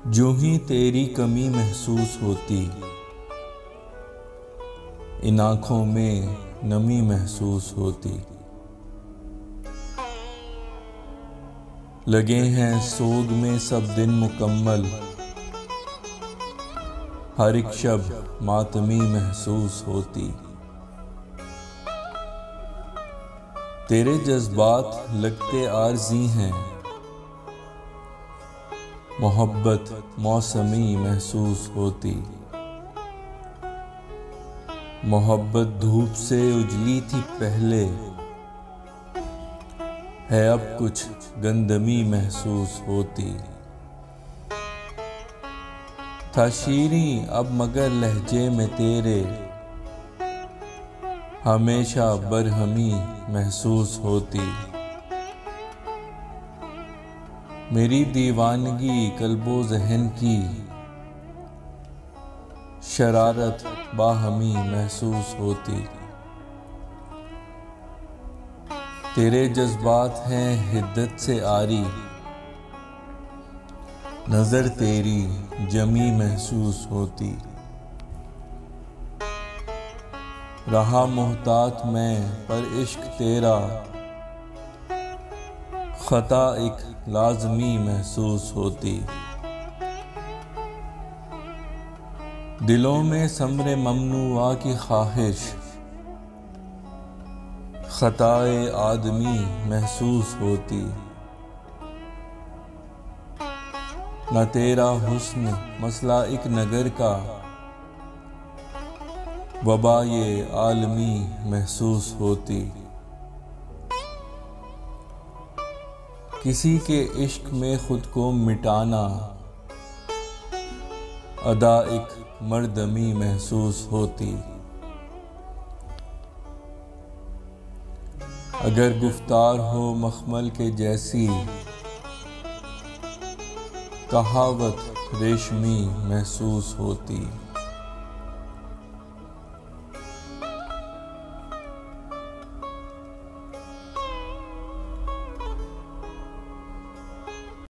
जो ही तेरी कमी महसूस होती, इन आँखों में नमी महसूस होती। लगे हैं सोग में सब दिन मुकम्मल, हर एक शब मातमी महसूस होती। तेरे जज्बात लगते आरज़ी हैं, मोहब्बत मौसमी महसूस होती। मोहब्बत धूप से उजली थी पहले, है अब कुछ गंदमी महसूस होती। था शीरी अब मगर लहजे में तेरे, हमेशा बरहमी महसूस होती। मेरी दीवानगी कल्बो ज़हन की, शरारत बाहमी महसूस होती। तेरे जज्बात हैं हिद्दत से आरी, नज़र तेरी जमी महसूस होती। रहा मोहतात मैं पर इश्क तेरा, खता एक लाज़मी महसूस होती। दिलों में समरे ममनुआ की ख्वाहिश, खताए आदमी महसूस होती। न तेरा हुस्न मसला एक नगर का, वबा ये आलमी महसूस होती। किसी के इश्क में खुद को मिटाना, अदा एक मर्दमी महसूस होती। अगर गुफ्तार हो मखमल के जैसी, कहावत रेशमी महसूस होती।